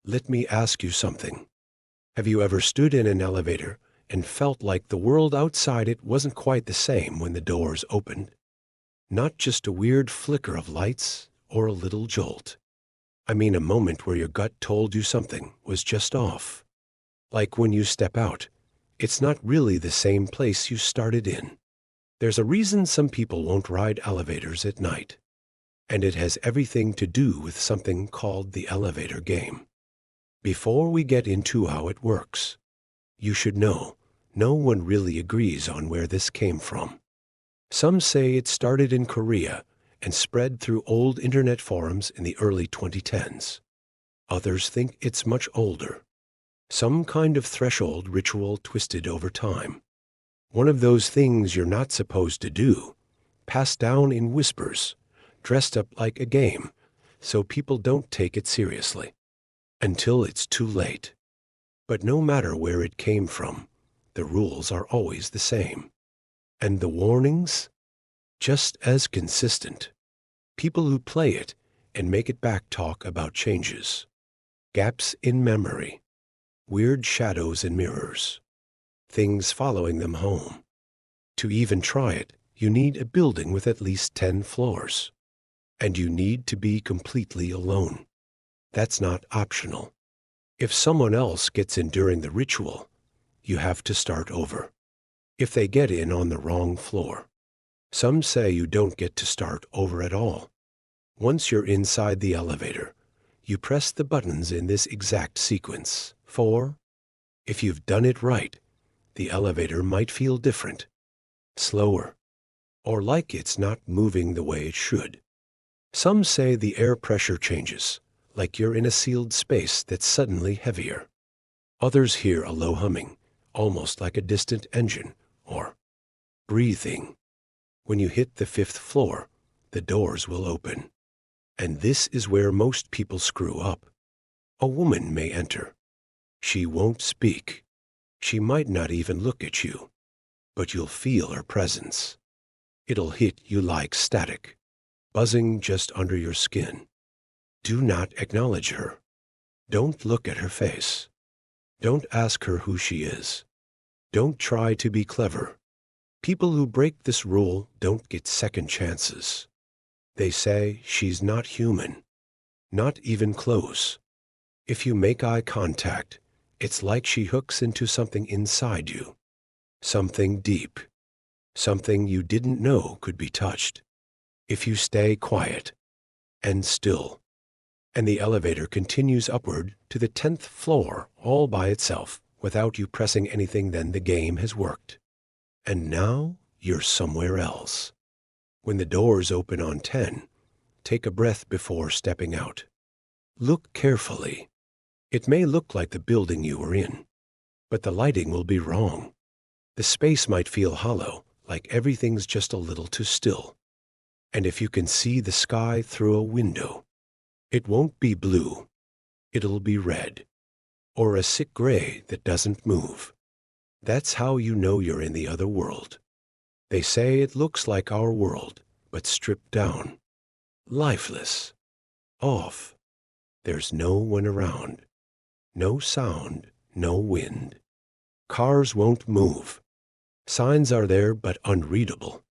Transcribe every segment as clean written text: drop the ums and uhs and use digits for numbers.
Let me ask you something. Have you ever stood in an elevator and felt like the world outside it wasn't quite the same when the doors opened? Not just a weird flicker of lights or a little jolt. I mean a moment where your gut told you something was just off. Like when you step out, it's not really the same place you started in. There's a reason some people won't ride elevators at night, and it has everything to do with something called the elevator game. Before we get into how it works, you should know no one really agrees on where this came from. Some say it started in Korea and spread through old internet forums in the early 2010s. Others think it's much older. Some kind of threshold ritual twisted over time. One of those things you're not supposed to do, passed down in whispers, dressed up like a game, so people don't take it seriously. Until it's too late. But no matter where it came from, the rules are always the same. And the warnings? Just as consistent. People who play it and make it back talk about changes. Gaps in memory. Weird shadows in mirrors. Things following them home. To even try it, you need a building with at least 10 floors. And you need to be completely alone. That's not optional. If someone else gets in during the ritual, you have to start over. If they get in on the wrong floor, some say you don't get to start over at all. Once you're inside the elevator, you press the buttons in this exact sequence. 4. If you've done it right, the elevator might feel different, slower, or like it's not moving the way it should. Some say the air pressure changes, like you're in a sealed space that's suddenly heavier. Others hear a low humming, almost like a distant engine, or breathing. When you hit the 5th floor, the doors will open. And this is where most people screw up. A woman may enter. She won't speak. She might not even look at you. But you'll feel her presence. It'll hit you like static, buzzing just under your skin. Do not acknowledge her. Don't look at her face. Don't ask her who she is. Don't try to be clever. People who break this rule don't get second chances. They say she's not human, not even close. If you make eye contact, it's like she hooks into something inside you, something deep, something you didn't know could be touched. If you stay quiet and still, and the elevator continues upward to the 10th floor all by itself without you pressing anything, then the game has worked. And now you're somewhere else. When the doors open on 10, take a breath before stepping out. Look carefully. It may look like the building you were in, but the lighting will be wrong. The space might feel hollow, like everything's just a little too still. And if you can see the sky through a window, it won't be blue. It'll be red, or a sick gray that doesn't move. That's how you know you're in the other world. They say it looks like our world, but stripped down. Lifeless. Off. There's no one around. No sound, no wind. Cars won't move. Signs are there but unreadable.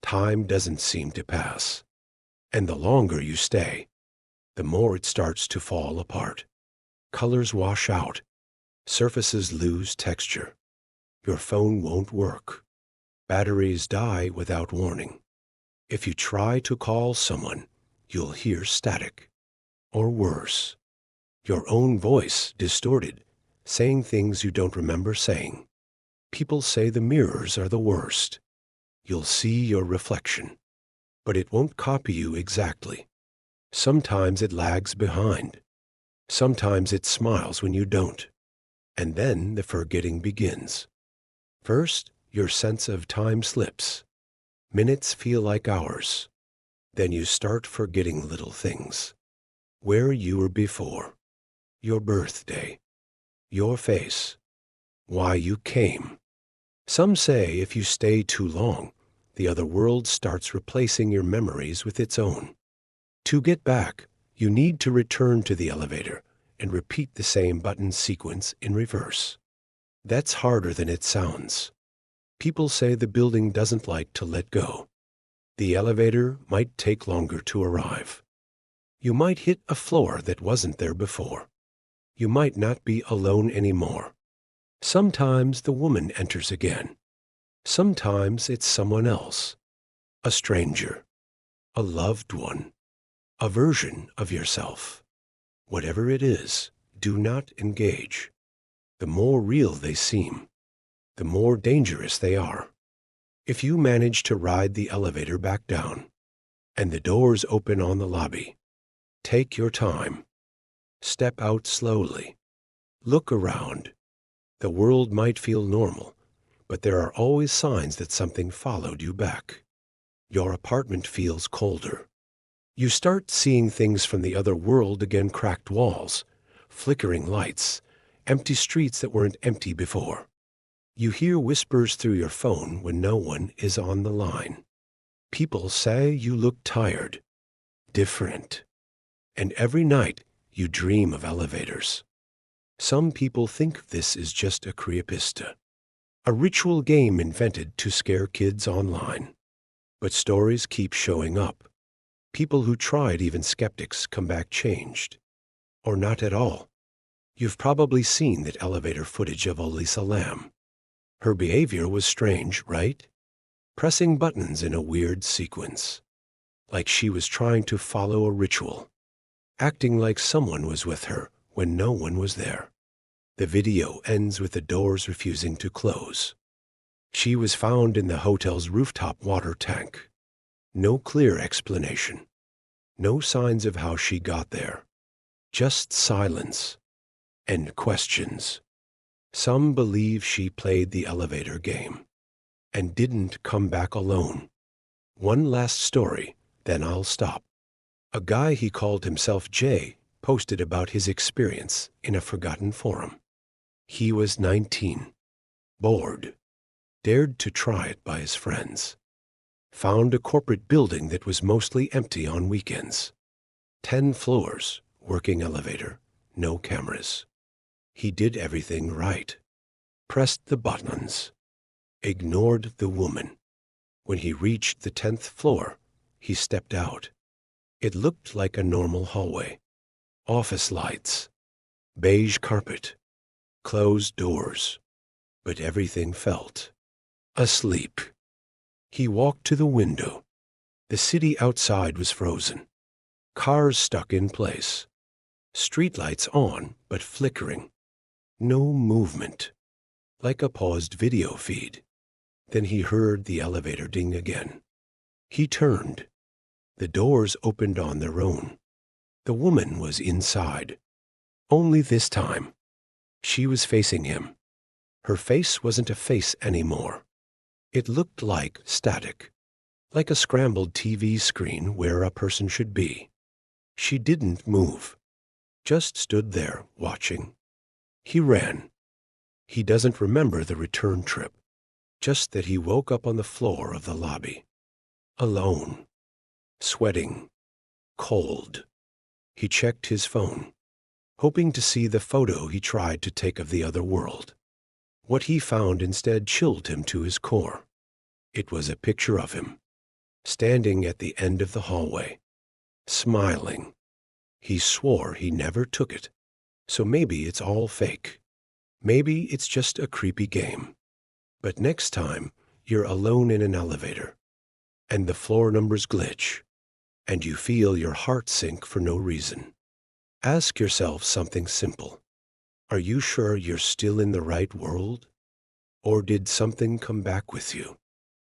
Time doesn't seem to pass. And the longer you stay, the more it starts to fall apart. Colors wash out. Surfaces lose texture. Your phone won't work. Batteries die without warning. If you try to call someone, you'll hear static. Or worse, your own voice distorted, saying things you don't remember saying. People say the mirrors are the worst. You'll see your reflection, but it won't copy you exactly. Sometimes it lags behind. Sometimes it smiles when you don't. And then the forgetting begins. First, your sense of time slips. Minutes feel like hours. Then you start forgetting little things. Where you were before. Your birthday. Your face. Why you came. Some say if you stay too long, the other world starts replacing your memories with its own. To get back, you need to return to the elevator and repeat the same button sequence in reverse. That's harder than it sounds. People say the building doesn't like to let go. The elevator might take longer to arrive. You might hit a floor that wasn't there before. You might not be alone anymore. Sometimes the woman enters again. Sometimes it's someone else. A stranger. A loved one. A version of yourself. Whatever it is, do not engage. The more real they seem, the more dangerous they are. If you manage to ride the elevator back down, and the doors open on the lobby, take your time. Step out slowly. Look around. The world might feel normal, but there are always signs that something followed you back. Your apartment feels colder. You start seeing things from the other world again: cracked walls, flickering lights, empty streets that weren't empty before. You hear whispers through your phone when no one is on the line. People say you look tired, different. And every night you dream of elevators. Some people think this is just a creepypasta, a ritual game invented to scare kids online. But stories keep showing up. People who tried, even skeptics, come back changed. Or not at all. You've probably seen that elevator footage of Elisa Lam. Her behavior was strange, right? Pressing buttons in a weird sequence. Like she was trying to follow a ritual. Acting like someone was with her when no one was there. The video ends with the doors refusing to close. She was found in the hotel's rooftop water tank. No clear explanation. No signs of how she got there. Just silence and questions. Some believe she played the elevator game and didn't come back alone. One last story, then I'll stop. A guy, he called himself Jay, posted about his experience in a forgotten forum. He was 19, bored, dared to try it by his friends. Found a corporate building that was mostly empty on weekends. 10 floors, working elevator, no cameras. He did everything right. Pressed the buttons. Ignored the woman. When he reached the 10th floor, he stepped out. It looked like a normal hallway. Office lights. Beige carpet. Closed doors. But everything felt asleep. He walked to the window. The city outside was frozen. Cars stuck in place. Streetlights on, but flickering. No movement. Like a paused video feed. Then he heard the elevator ding again. He turned. The doors opened on their own. The woman was inside. Only this time, she was facing him. Her face wasn't a face anymore. It looked like static, like a scrambled TV screen where a person should be. She didn't move, just stood there watching. He ran. He doesn't remember the return trip, just that he woke up on the floor of the lobby, alone, sweating, cold. He checked his phone, hoping to see the photo he tried to take of the other world. What he found instead chilled him to his core. It was a picture of him, standing at the end of the hallway, smiling. He swore he never took it, so maybe it's all fake. Maybe it's just a creepy game. But next time you're alone in an elevator, and the floor numbers glitch, and you feel your heart sink for no reason, ask yourself something simple. Are you sure you're still in the right world? Or did something come back with you?